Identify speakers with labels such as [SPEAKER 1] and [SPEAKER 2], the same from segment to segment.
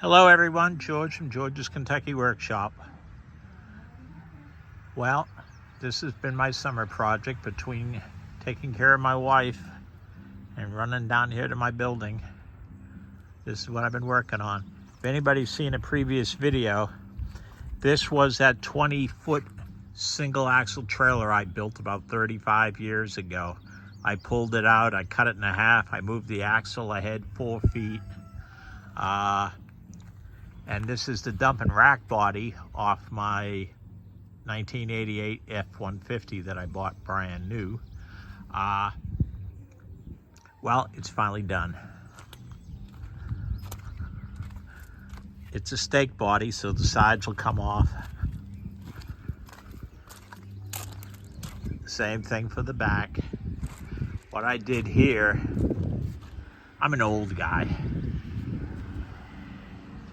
[SPEAKER 1] Hello everyone, George from George's Kentucky Workshop. Well, this has been my summer project between taking care of my wife and running down here to my building. This is what I've been working on. If anybody's seen a previous video, this was that 20-foot single axle trailer I built about 35 years ago. I pulled it out, I cut it in half, I moved the axle ahead 4 feet. And this is the dump and rack body off my 1988 F-150 that I bought brand new. Well, it's finally done. It's a stake body, so the sides will come off. Same thing for the back. What I did here, I'm an old guy.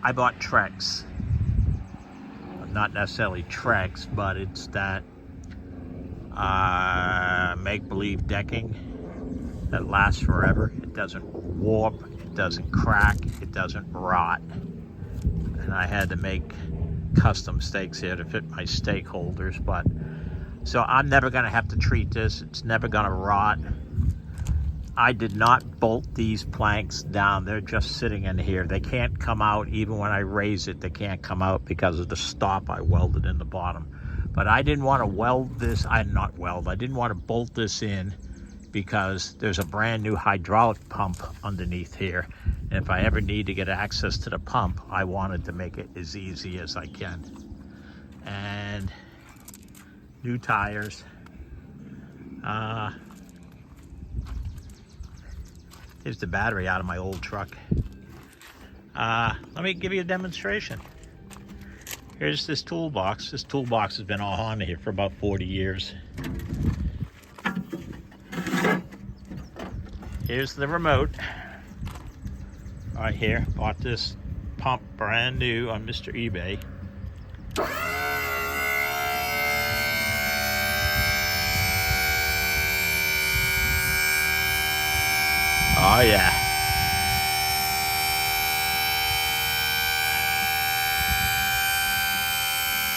[SPEAKER 1] I bought Trex. Not necessarily Trex, but it's that make-believe decking that lasts forever. It doesn't warp, it doesn't crack, it doesn't rot. And I had to make custom stakes here to fit my stake holders, but so I'm never gonna have to treat this. It's never gonna rot. I did not bolt these planks down. They're just sitting in here. They can't come out. Even when I raise it, they can't come out because of the stop I welded in the bottom. But I didn't want to weld this. I didn't want to bolt this in because there's a brand new hydraulic pump underneath here. And if I ever need to get access to the pump, I wanted to make it as easy as I can. And new tires. Here's the battery out of my old truck. Let me give you a demonstration. Here's this toolbox. This toolbox has been on here for about 40 years. Here's the remote. Right here, bought this pump brand new on Mr. eBay. Oh yeah.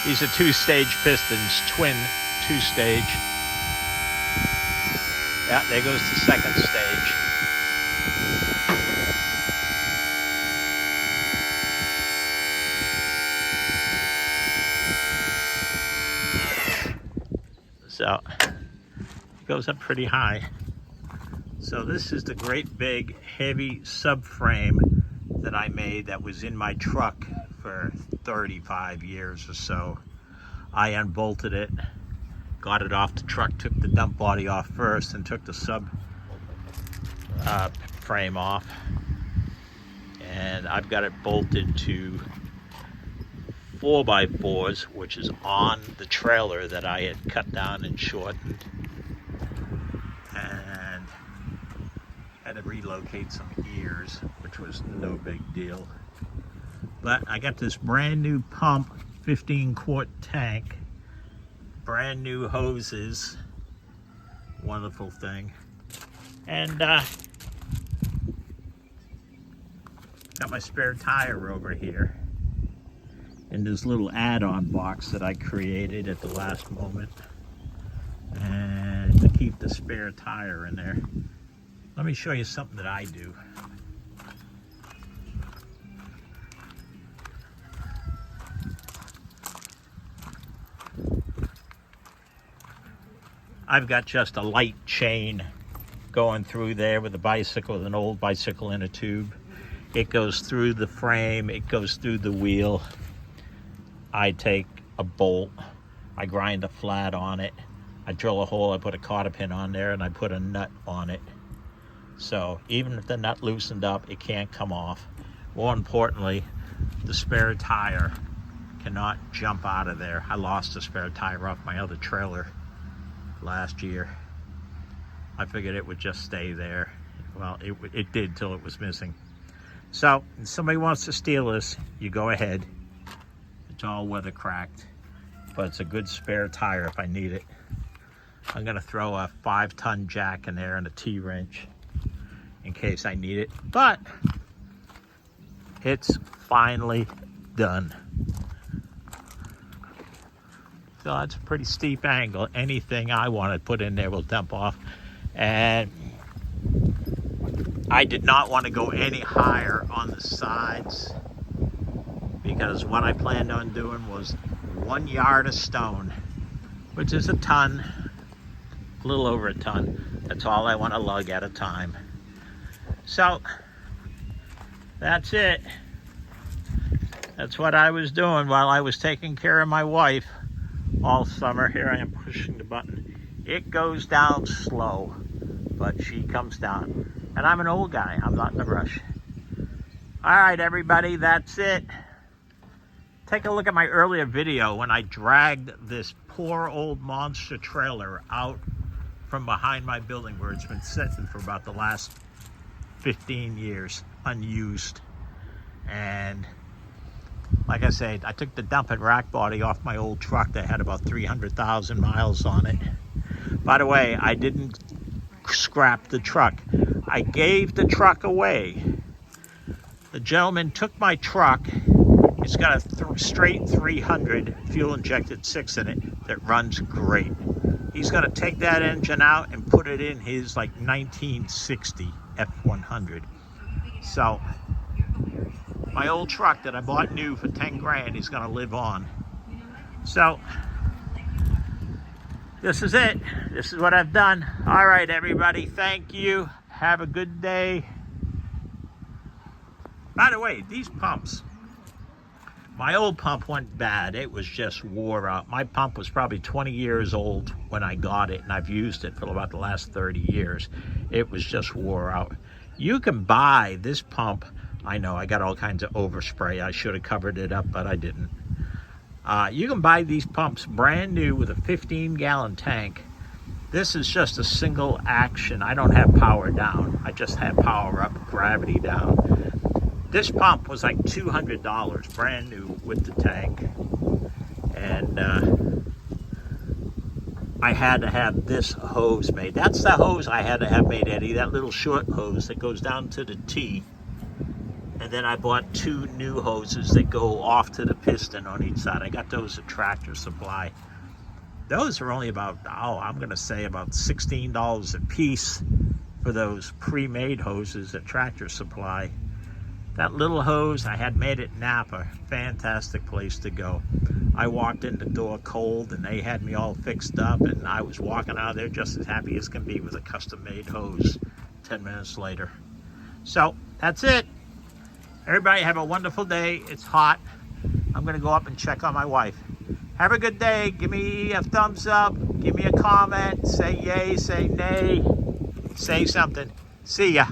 [SPEAKER 1] These are 2-stage pistons, twin 2-stage. Yeah, there goes the second stage. So it goes up pretty high. So this is the great big heavy subframe that I made that was in my truck for 35 years or so. I unbolted it, got it off the truck, took the dump body off first and took the sub frame off. And I've got it bolted to 4x4s, which is on the trailer that I had cut down and shortened. And had to relocate some ears, which was no big deal. But I got this brand new pump, 15-quart tank, brand new hoses, wonderful thing. And got my spare tire over here in this little add-on box that I created at the last moment, and to keep the spare tire in there. Let me show you something that I do. I've got just a light chain going through there with a bicycle, with an old bicycle in a tube. It goes through the frame, it goes through the wheel. I take a bolt, I grind a flat on it, I drill a hole, I put a cotter pin on there, and I put a nut on it. So even if the nut loosened up, it can't come off. More importantly, the spare tire cannot jump out of there. I lost a spare tire off my other trailer last year. I figured it would just stay there. Well, it did till it was missing. So if somebody wants to steal this, you go ahead. It's all weather cracked, but it's a good spare tire if I need it. I'm gonna throw a 5-ton jack in there and a T-wrench in case I need it. But It's finally done. So that's a pretty steep angle. Anything I want to put in there will dump off. And I did not want to go any higher on the sides, because what I planned on doing was 1 yard of stone, which is a ton, a little over a ton. That's all I want to lug at a time. So that's it. That's what I was doing while I was taking care of my wife all summer. Here I am pushing the button. It goes down slow, but she comes down. And I'm an old guy. I'm not in a rush. All right, everybody, that's it. Take a look at my earlier video when I dragged this poor old monster trailer out from behind my building where it's been sitting for about the last 15 years, unused. And like I said, I took the dump and rack body off my old truck that had about 300,000 miles on it. By the way, I didn't scrap the truck. I gave the truck away. The gentleman took my truck. It's got a straight 300 fuel injected 6 in it that runs great. He's going to take that engine out and put it in his like 1960 F100. So my old truck that I bought new for 10 grand is going to live on. So this is it. This is what I've done. All right, everybody. Thank you. Have a good day. By the way, these pumps, my old pump went bad. It was just wore out. My pump was probably 20 years old when I got it, and I've used it for about the last 30 years. It was just wore out. You can buy this pump. I know I got all kinds of overspray. I should have covered it up, but I didn't. You can buy these pumps brand new with a 15-gallon tank. This is just a single action. I don't have power down. I just have power up, gravity down. This pump was like $200 brand new with the tank. And I had to have this hose made. That's the hose I had to have made, Eddie. That little short hose that goes down to the T. And then I bought 2 new hoses that go off to the piston on each side. I got those at Tractor Supply. Those are only about, I'm going to say about $16 a piece for those pre-made hoses at Tractor Supply. That little hose, I had made at Napa. Fantastic place to go. I walked in the door cold, and they had me all fixed up, and I was walking out of there just as happy as can be with a custom-made hose 10 minutes later. So, that's it. Everybody have a wonderful day. It's hot. I'm going to go up and check on my wife. Have a good day. Give me a thumbs up. Give me a comment. Say yay, say nay. Say something. See ya.